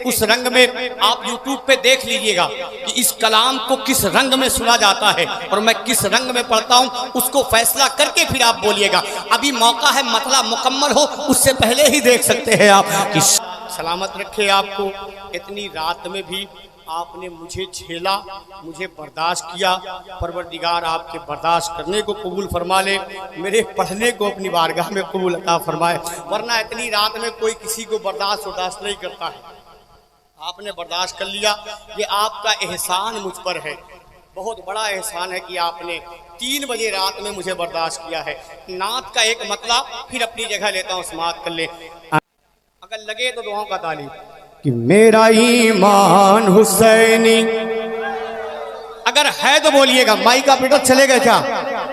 उस रंग में आप YouTube पे देख लीजिएगा कि इस कलाम को किस रंग में सुना जाता है और मैं किस रंग में पढ़ता हूँ, उसको फैसला करके फिर आप बोलिएगा। अभी मौका है, मतलब मुकम्मल हो उससे पहले ही देख सकते हैं आप कि सलामत रखे आपको। इतनी रात में भी आपने मुझे झेला, मुझे बर्दाश्त किया। परवरदिगार आपके बर्दाश्त करने को कबूल फरमा ले, मेरे पढ़ने को अपनी बारगाह में कबूल अता फरमाए। वरना इतनी रात में कोई किसी को बर्दाश्त नहीं करता है। आपने बर्दाश्त कर लिया, ये आपका एहसान मुझ पर है, बहुत बड़ा एहसान है कि आपने 3 बजे रात में मुझे बर्दाश्त किया है। नात का एक मतलब फिर अपनी जगह लेता हूँ, समाप्त कर ले। अगर लगे तो दुआओं का तालीम कि मेरा ईमान हुसैनी, अगर है तो बोलिएगा। माइक का ऑपरेटर चलेगा क्या?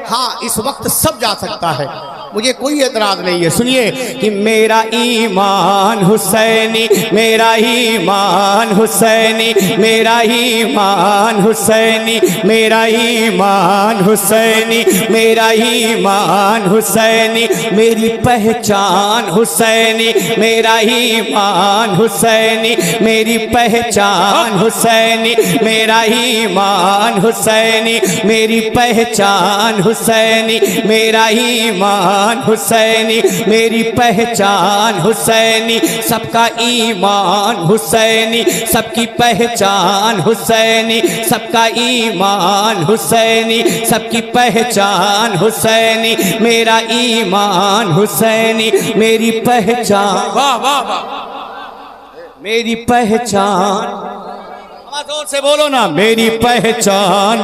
हाँ, इस वक्त सब जा सकता है, मुझे कोई एतराज नहीं है। सुनिए कि मेरा ईमान हुसैनी, मेरा ईमान हुसैनी, मेरा ईमान हुसैनी, मेरा ईमान हुसैनी, मेरा ईमान हुसैनी, मेरी पहचान हुसैनी, मेरा ईमान हुसैनी, मेरी पहचान हुसैनी, मेरा ईमान हुसैनी, मेरी पहचान हुसैनी, मेरा ईमान हुसैनी, मेरी पहचान हुसैनी, सबका ईमान हुसैनी, सबकी पहचान हुसैनी, सबका ईमान हुसैनी, सबकी पहचान हुसैनी, मेरा ईमान हुसैनी, मेरी पहचान, वाह वाह वाह, मेरी पहचान, जोर से बोलो ना, मेरी पहचान,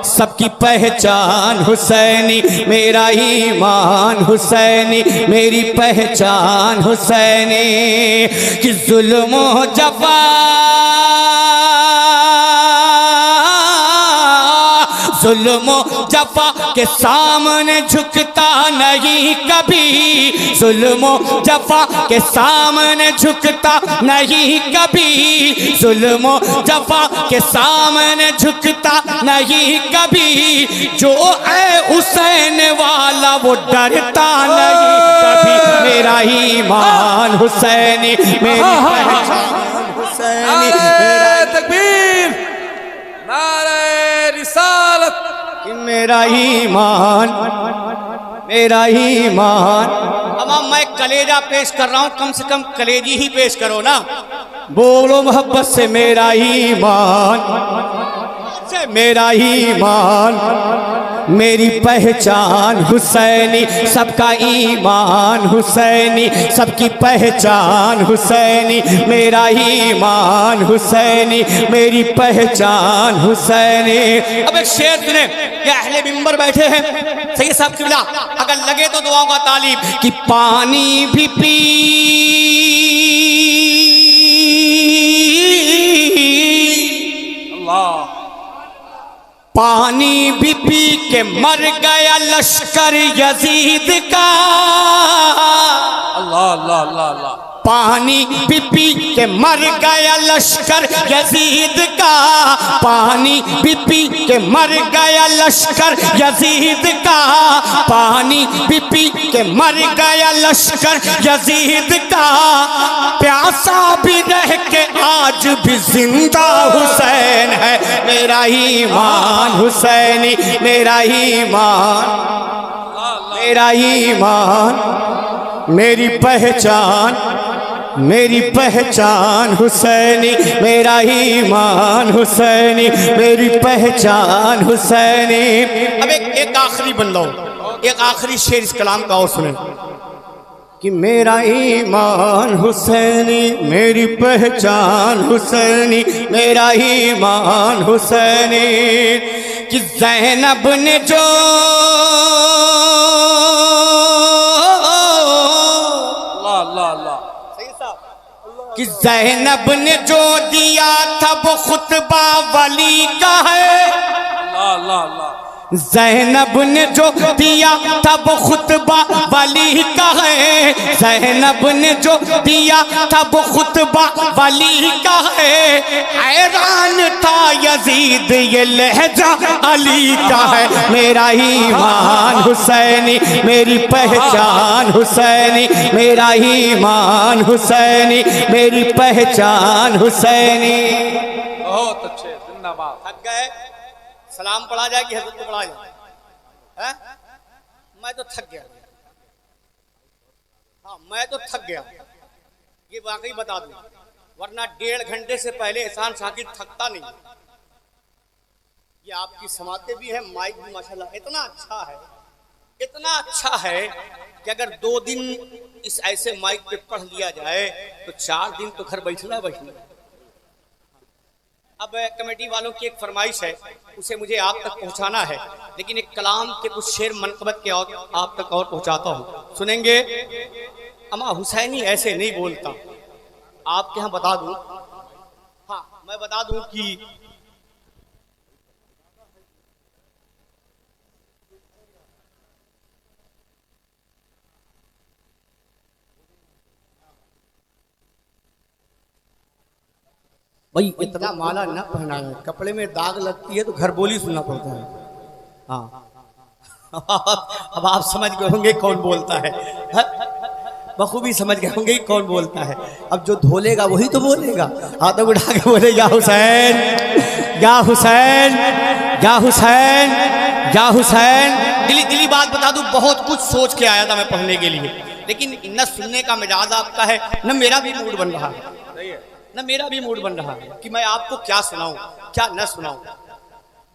सबकी पहचान हुसैनी, मेरा ईमान हुसैनी, मेरी पहचान हुसैनी। कि जुल्म जफा, जुल्म जफा के सामने झुकता नहीं कभी, जुल्म जफा के सामने झुकता नहीं कभी, जुल्म जफा के सामने झुकता नहीं कभी, जो है हुसैन वाला वो डरता नहीं कभी। मेरा ईमान हुसैनी, मेरी पहचान हुसैनी, मेरा तकबीर, नारे रिसालत, मेरा ईमान, मेरा ईमान। अब मैं कलेजा पेश कर रहा हूँ, कम से कम कलेजी ही पेश करो ना। बोलो मोहब्बत से मेरा ईमान, से मेरा ईमान, मेरी पहचान हुसैनी, सबका ईमान हुसैनी, सबकी पहचान हुसैनी, मेरा ईमान हुसैनी, मेरी पहचान हुसैनी। अब एक शेर सुने, ये अहले मिंबर बैठे हैं, सही साहब किबला, अगर लगे तो दुआओं का तालीब। कि पानी भी पी, अल्लाह, पानी भी पी के मर गया लश्कर यजीद का, अल्लाह अल्लाह अल्लाह अल्लाह, पानी भी पी के मर गया लश्कर यजीद का, पानी भी पी के मर गया लश्कर यजीद का, पानी भी पी के मर गया लश्कर यजीद का, प्यासा भी रह के आज भी जिंदा हुसैन है, मेरा ईमान हुसैनी, मेरा ईमान, मेरा ईमान, मेरी पहचान, मेरी पहचान हुसैनी, मेरा ईमान हुसैनी, मेरी पहचान हुसैनी। अब एक आखिरी बंदा, एक आखिरी शेर इस कलाम का और सुने। कि मेरा ईमान हुसैनी, मेरी पहचान हुसैनी, मेरा ईमान हुसैनी। कि ज़ैनब ने जो, अल्लाह अल्लाह अल्लाह, कि ज़ैनब ने जो दिया था वो खुतबा वली का है, अल्लाह अल्लाह अल्लाह, ज़ैनब ने जो दिया था वो खुतबा वली का है, ज़ैनब ने जो दिया था वो खुतबा वली का है। हैरान था यजीद ये लहजा अली का है। मेरा ईमान हुसैनी मेरी पहचान हुसैनी, मेरा ईमान हुसैनी मेरी पहचान हुसैनी। बहुत अच्छे, जिंदाबाद। थक गए? सलाम पढ़ा जाए कि हजरत को पढ़ा जाए? है? मैं तो थक गया। हाँ, मैं तो थक गया, ये वाकई बता दूं, वरना 1.5 घंटे से पहले एहसान शाकिर थकता नहीं। ये आपकी समाते भी है, माइक भी माशाल्लाह इतना अच्छा है, इतना अच्छा है कि अगर 2 दिन इस ऐसे माइक पे पढ़ लिया जाए तो 4 दिन तो घर बैठना बैठना। अब कमेटी वालों की एक फरमाइश है, उसे मुझे आप तक पहुंचाना है, लेकिन एक कलाम के कुछ शेर मनकबत के और आप तक और पहुंचाता हूं, सुनेंगे? अमा हुसैनी ऐसे नहीं बोलता। आपके यहाँ बता दूं, हाँ मैं बता दूं कि भाई इतना माला ना पहनाए, कपड़े में दाग लगती है तो घर बोली सुनना पड़ता है। हाँ अब आप समझ गए होंगे कौन बोलता है, बखूबी समझ गए होंगे कौन बोलता है। अब जो धोलेगा वही तो बोलेगा, हाथ उठा के बोले या हुसैन या हुसैन या हुसैन या हुसैन। दिली बात बता दूं, बहुत कुछ सोच के आया था मैं पढ़ने के लिए, लेकिन न सुनने का मिजाज आपका है, न मेरा भी मूड बन रहा है, न मेरा भी मूड बन रहा है कि मैं आपको क्या सुनाऊं क्या न सुनाऊं।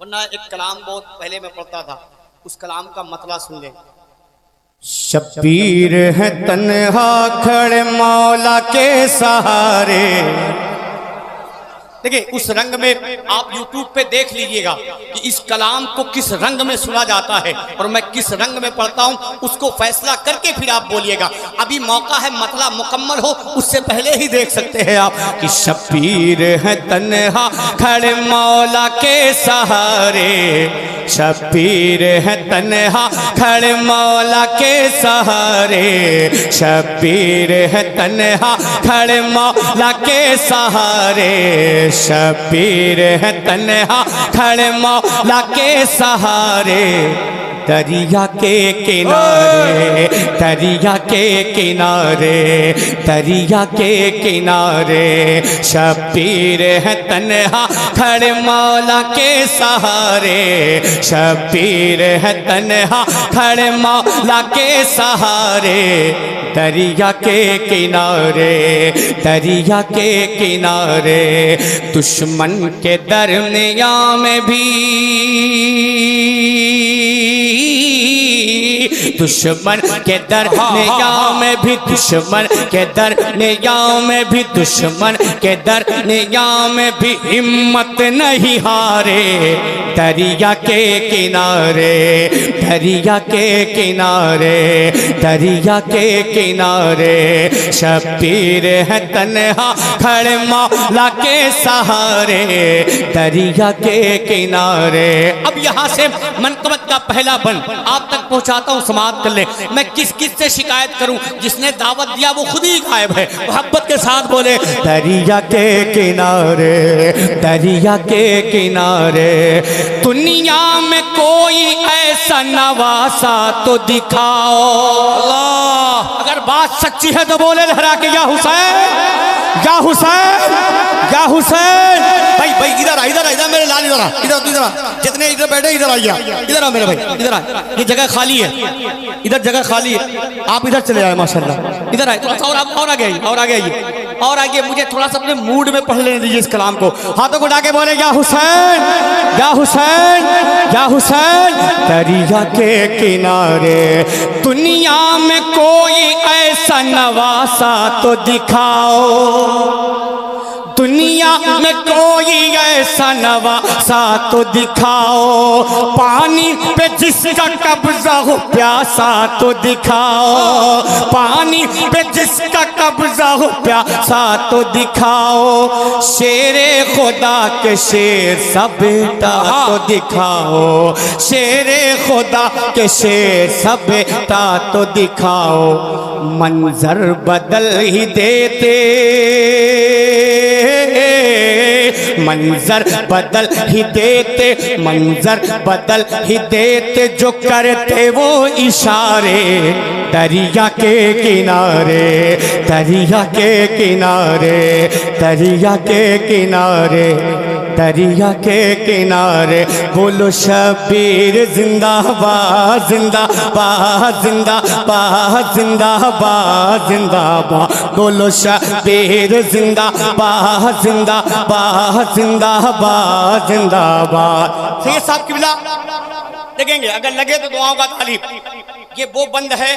वरना एक कलाम बहुत पहले मैं पढ़ता था, उस कलाम का मतलब सुन लें। शब्बीर है तन्हा खड़े मौला के सहारे। देखिए उस रंग में आप YouTube पे देख लीजिएगा कि इस कलाम को किस रंग में सुना जाता है और मैं किस रंग में पढ़ता हूं, उसको फैसला करके फिर आप बोलिएगा। अभी मौका है मतलब मुकम्मल हो, उससे पहले ही देख सकते हैं आप कि शब्बीर है तन्हा खड़े मौला के सहारे, शब्बीर है तन्हा खड़े मौला के सहारे, शब्बीर है तन्हा खड़े मौला के सहारे, शब्बीर है तन्हा खड़े मौला के सहारे। दरिया के किनारे, दरिया के किनारे, दरिया के किनारे, शब्बीर है तन्हा खड़े मौला के सहारे, शब्बीर है तन्हा खड़े मौला के सहारे। दरिया के किनारे, दरिया के किनारे, दुश्मन के दरमिया में भी, दुश्मन के दरमिया में भी, दुश्मन के दरमिया में भी, दुश्मन के दरमिया में भी हिम्मत नहीं हारे। दरिया के किनारे, दरिया के किनारे, दरिया के किनारे, शब्बीर है तन्हा खड़े मौला के सहारे। दरिया के किनारे। अब यहाँ से मनकबत का पहला बन आप तक पहुँचाता हूँ, समाप्त कर ले। मैं किस किस से शिकायत करूँ? जिसने दावत दिया वो खुद ही गायब है। मोहब्बत के साथ बोले दरिया के किनारे, दरिया के किनारे, दुनिया में कोई ऐसा नवासा तो दिखाओ। अल्लाह, अगर बात सच्ची है तो बोले लहरा के या हुसैन, या हुसैन, या हुसैन। भाई भाई इधर आ, इधर आ, इधर मेरे लाल, इधर आ, इधर इधर आ, जितने इधर बैठे इधर आइए, इधर आ मेरे भाई, इधर आ, ये जगह खाली है, इधर जगह खाली है, आप इधर चले आए माशाल्लाह। इधर आए थोड़ा सा और आगे आइए, और आगे आइए, और आगे। मुझे थोड़ा सा अपने मूड में पढ़ लेने दीजिए इस कलाम को। हाथों को उठा के बोले या हुसैन, या हुसैन, या हुसैन। दरिया के किनारे, दुनिया में कोई ऐसा नवासा तो दिखाओ, दुनिया में कोई ऐसा नवासा तो दिखाओ, पानी पे जिसका कब्जा हो प्यासा तो दिखाओ, पानी पे जिसका कब्जा हो प्यासा तो दिखाओ, शेरे खुदा के शेर सा बेटा तो दिखाओ, शेरे खुदा के शेर सा बेटा तो दिखाओ। मंजर बदल ही देते, मंजर बदल ही देते, मंजर बदल ही देते, जो करते वो इशारे दरिया के किनारे, दरिया के किनारे, दरिया के किनारे, दरिया के किनारे। बोलो शबीर जिंदाबाद, जिंदाबाद, जिंदाबाद, जिंदाबाद, जिंदाबाद। बोलो शबीर जिंदाबाद, जिंदाबाद, जिंदाबाद, जिंदाबाद। सैयद साहब किबला देखेंगे, अगर लगे तो दुआओं का तालीब। ये वो बंद है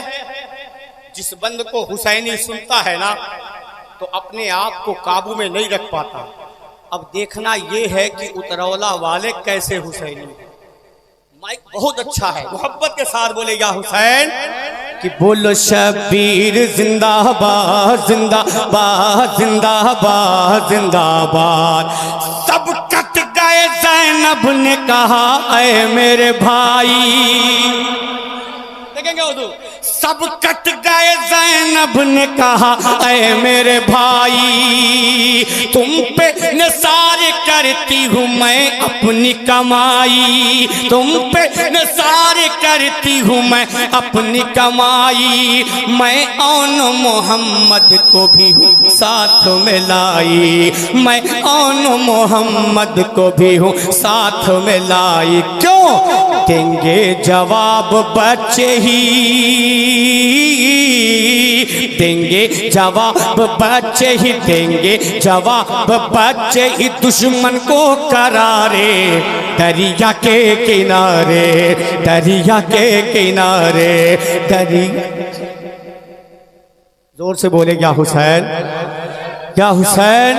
जिस बंद को हुसैनी सुनता है ना तो अपने आप को काबू में नहीं रख पाता। अब देखना ये है कि उतरौला वाले कैसे हुसैनी। माइक बहुत अच्छा है, मोहब्बत के साथ बोलेगा हुसैन कि बोलो शबीर जिंदाबाद, जिंदाबाद, जिंदाबाद, जिंदाबाद। सब कट गए ज़ैनब ने कहा ऐ मेरे भाई, देखेंगे उर्दू। सब कट गए ज़ैनब ने कहा ऐ मेरे भाई, तुम पे निसार करती हूँ मैं अपनी कमाई, तुम पे निसार करती हूँ मैं अपनी कमाई। मैं औन मोहम्मद को भी हूँ साथ में लाई, मैं औन मोहम्मद को भी हूँ साथ में लाई। क्यों देंगे जवाब बच्चे ही, देंगे जवाब बच्चे ही, देंगे जवाब बच्चे ही दुश्मन को करारे दरिया के किनारे, दरिया के किनारे, दरिया। जोर से बोले क्या हुसैन, क्या हुसैन।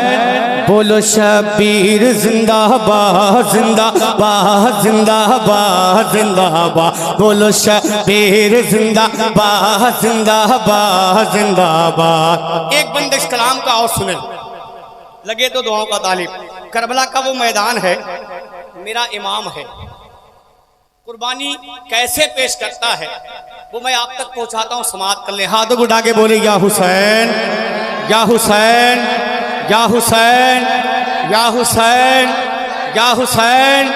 बोलो शबीर जिंदाबाद, जिंदाबाद, जिंदाबाद, जिंदाबाद। बोलो शबीर जिंदाबाद, जिंदाबाद, जिंदाबाद। एक बंद इस कलाम का और सुने, लगे तो दुआओं का तालिब। करबला का वो मैदान है, मेरा इमाम है, कुर्बानी कैसे पेश करता है वो मैं आप तक पहुंचाता हूं, समाप्त कर ले। हाथों उठा के बोले या हुसैन, या हुसैन, या हुसैन, या हुसैन, या हुसैन।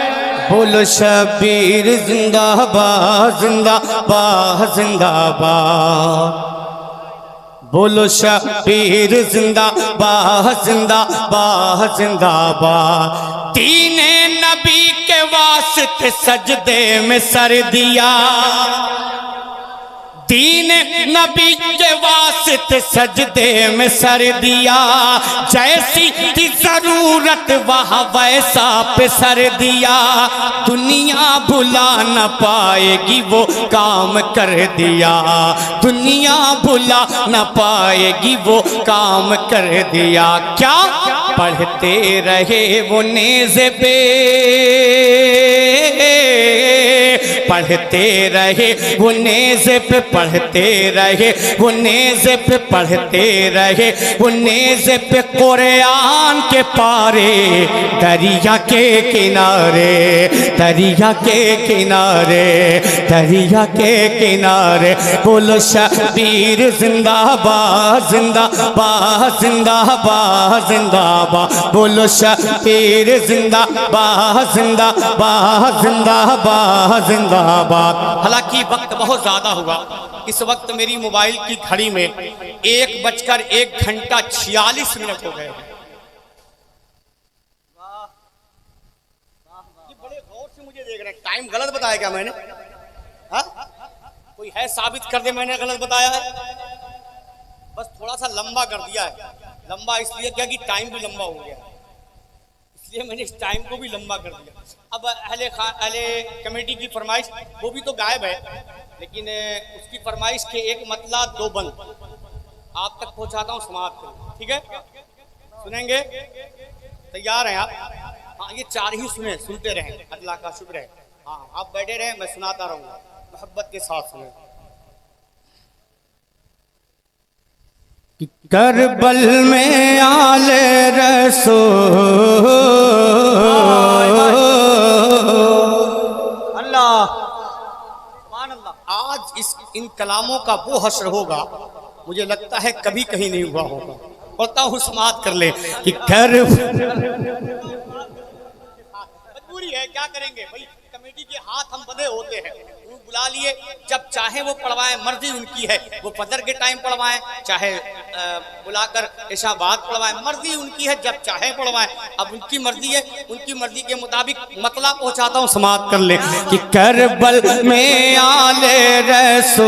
बोलो शबीर जिंदाबाद, जिंदाबाद, जिंदाबाद। बोलो शबीर जिंदाबाद, जिंदाबाद, जिंदाबाद। दीने नबी के वास्ते सजदे में सर दिया, दीन नबी के वास्ते सजदे में सर दिया। जैसी थी जरूरत वहाँ वैसा पे सर दिया। दुनिया भुला न पाएगी वो काम कर दिया, दुनिया भुला न पाएगी वो काम कर दिया। क्या पढ़ते रहे वो नेज़े पे, पढ़ते रहे वो नेज़े पे, पढ़ते रहे वो नेज़े पे, पढ़ते रहे वो नेज़े पे कुरान के पारे दरिया के किनारे, दरिया के किनारे, दरिया के किनारे। बोलो शबीर जिंदाबाद, जिंदाबाद, जिंदाबाद, जिंदाबाद। बोलो शबीर जिंदाबाद, जिंदाबाद, जिंदाबाद, जिंदाबाद। हालांकि वक्त बहुत ज्यादा हुआ, इस वक्त मेरी मोबाइल की घड़ी में 1:01:46 हो गए। ये बड़े गौर से मुझे देख रहे हैं, टाइम गलत बताया क्या मैंने? हा? कोई है साबित कर दे मैंने गलत बताया है? बस थोड़ा सा लंबा कर दिया है। लंबा इसलिए क्या कि टाइम भी लंबा हो गया, इसलिए मैंने इस टाइम को भी लंबा कर दिया। अब अहले कमेटी की फरमाइश, वो भी तो गायब है, लेकिन उसकी फरमाइश के एक मतला दो बंद आप तक पहुंचाता हूँ, समाप्त करूँ, ठीक है? सुनेंगे? तैयार हैं आप? हाँ, ये चार ही सुनते रहें, अल्लाह का शुक्र है। हाँ, आप बैठे रहें, मैं सुनाता रहूँगा, मोहब्बत के साथ सुने। कि करबल में आले रसूल अल्लाह आज इन कलामों का वो हश्र होगा, मुझे लगता है कभी कहीं नहीं हुआ होगा। पढ़ता हूँ, समाप्त कर ले कि कर मजबूरी है, क्या करेंगे भाई, कमेटी के हाथ हम बंधे होते हैं। वो बुला लिए, जब चाहे वो पढ़वाएं, मर्जी उनकी है। वो फजर के टाइम पढ़वाएं, चाहे बुलाकर ऐशा बाद पढ़वाएं, मर्जी उनकी है, जब चाहे पढ़वाएं। अब उनकी मर्जी है, उनकी मर्जी के मुताबिक मतलब पहुंचाता हूँ, समाप्त कर ले कि करबल में आले रसूल,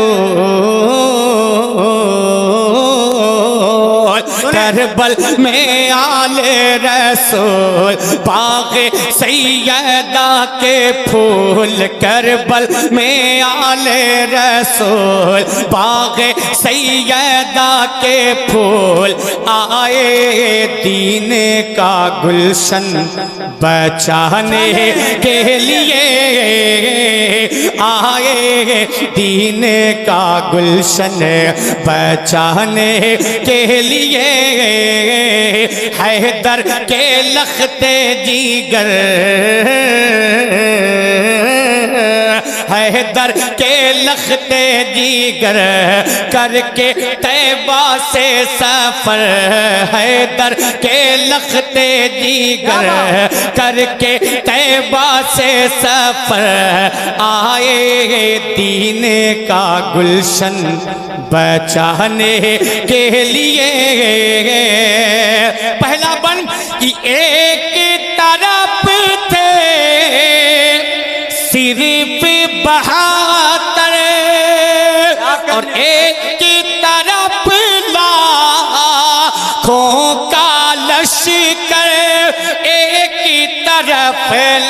करबल में आले रसूल, बाग़ सैयदा के फूल, करबल में आले रसूल, बाग़ सैयदा के फूल, आए दीन का गुलशन बचाने के लिए, आए दीन का गुलशन बचाने के लिए, हैदर के लखते जीगर, हैदर के लखते जीगर, करके तैबा से सफर, हैदर के लखते जीगर, करके तैबा से सफर, आए दीन का गुलशन बचाने के लिए। पहला बन कि एक तरफ थे सिर्फ बहादुर, और एक तरफ लाखों का लश्कर, एक तरफ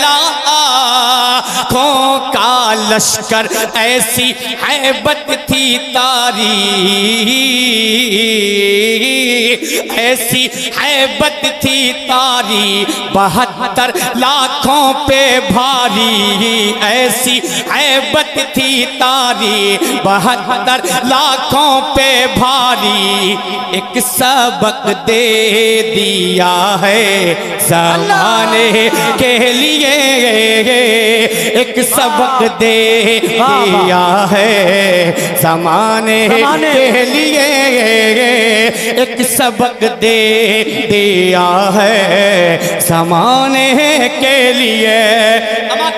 लाखों का लश्कर, ऐसी हैबत थी तारी, ऐसी हैबत थी तारी, 72 लाखों पे भारी, ऐसी हैबत थी तारी, 72 लाखों पे भारी, एक सबक दे दिया है ज़माने के लिए, एक सबक दे दिया है ज़माने के लिए, एक सबक दे दिया है ज़माने के लिए।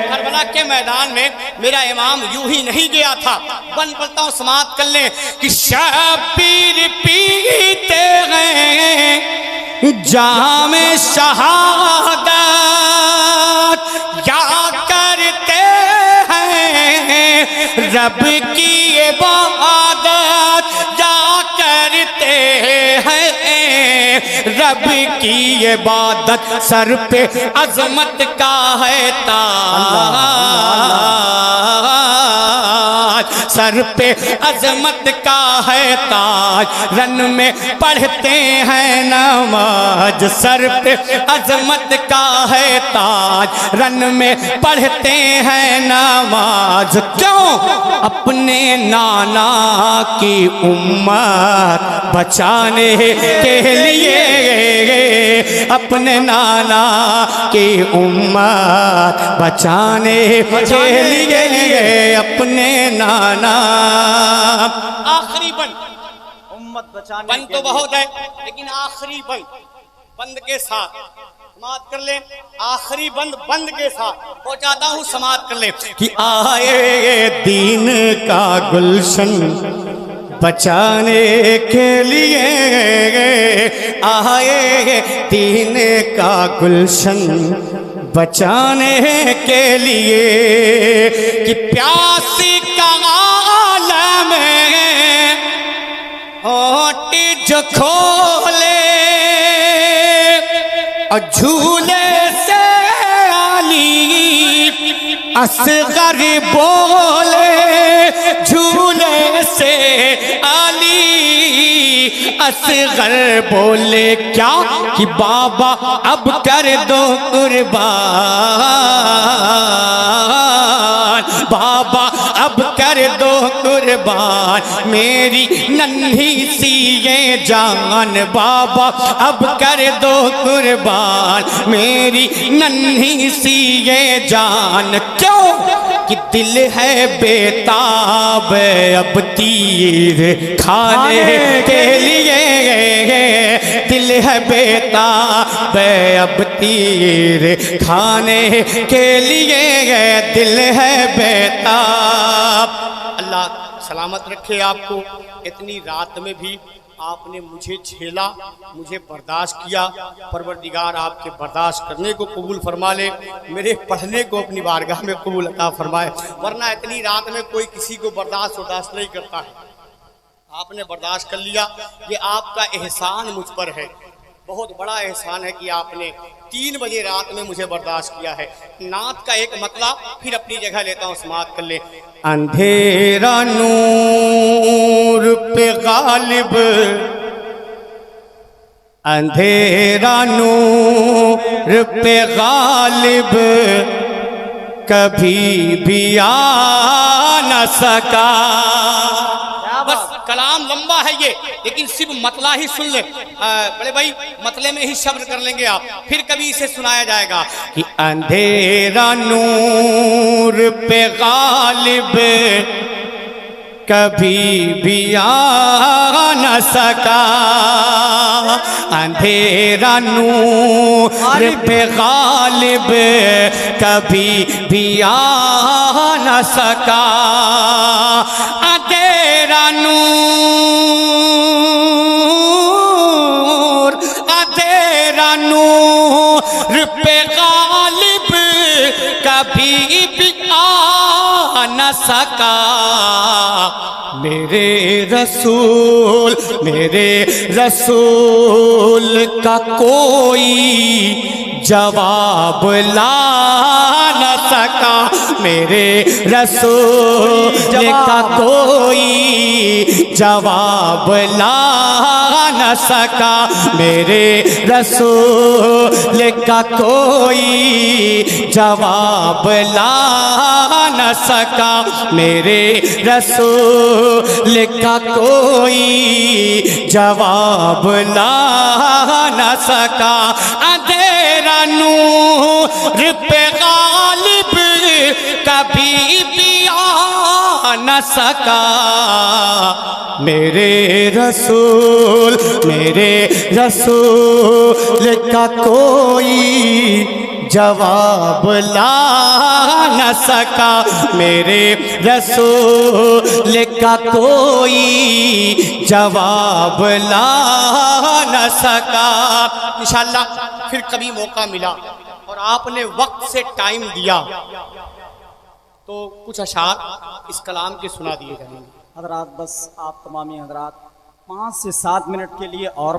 करबला के मैदान में मेरा इमाम यूं ही नहीं गया था। बन पड़ता हूँ, समाप्त कर लें कि शबीर पीते हैं जाम शहादत, या करते हैं रब की इबादत, या करते हैं रब की इबादत, सर पे अजमत का है ताज, सर पे अजमत का है ताज, रन में पढ़ते हैं नमाज, सर पे अजमत का है ताज, रन में पढ़ते हैं नमाज। क्यों? अपने नाना की उम्मत बचाने के लिए, अपने नाना की उम्मत बचाने के लिए, अपने नाना। आखिरी बंद, उम्मत बचाने बंद तो बहुत है, लेकिन आखिरी बंद, बंद के साथ समाप्त कर ले, आखिरी बंद, बंद के साथ पहुंचाता हूँ, समाप्त कर ले कि आए दीन का गुलशन बचाने के लिए, आए दीन का गुलशन बचाने के लिए, कि प्यासी का आलम होठ जो खोले, और झूले से आली असगर बोले, झूले से आली असगर बोले क्या कि बाबा अब कर दो कुर्बान, बाबा अब कर दो कुर्बान मेरी नन्ही सी ये जान बाबा, अब कर दो कुर्बान मेरी नन्ही सी ये जान। क्यों कि दिल है बेताब अब तीर खाने के लिए, दिल है बेताब अब तीर खाने के लिए, दिल है बेताब। अल्लाह सलामत रखे आपको। इतनी रात में भी आपने मुझे झेला, मुझे बर्दाश्त किया। परवरदिगार आपके बर्दाश्त करने को कबूल फरमा ले, मेरे पढ़ने को अपनी बारगाह में कबूल अता फरमाए। वरना इतनी रात में कोई किसी को बर्दाश्त नहीं करता है। आपने बर्दाश्त कर लिया, ये आपका एहसान मुझ पर है, बहुत बड़ा एहसान है कि आपने 3 बजे रात में मुझे बर्दाश्त किया है। नात का एक मतलब फिर अपनी जगह लेता हूँ, समाप्त कर ले। अंधेरा नूर पे गालिब, अंधेरा नूर पे गालिब कभी भी आ न सका। बस कलाम लंबा है ये, लेकिन सिर्फ मतला ही सुन ले। बड़े भाई मतले में ही शब्द कर लेंगे आप, फिर कभी इसे सुनाया जाएगा कि अंधेरा नूर पे गालिब कभी भी आ न सका, अंधेरा नूर पे गालिब कभी भी आ न सका। अंधेरा नूर, अंधेरा नूर पे गालिब कभी भी आ न सका। मेरे रसूल का कोई जवाब ला न सका, मेरे रसूल का कोई जवाब ला न सका, मेरे रसूल का कोई जवाब ला न सका, मेरे रसूल का कोई जवाब ला न सका। अंधेरा नूर पे गालिब कभी भी आ न सका, मेरे रसूल का कोई जवाब ला न सका, मेरे रसूल का कोई जवाब ला न सका। इंशाअल्लाह फिर कभी मौका मिला और आपने वक्त से टाइम दिया तो कुछ अशार इस कलाम के सुना दिए जाएंगे। हजरात, बस आप तमामी हजरात 5 से 7 मिनट के लिए और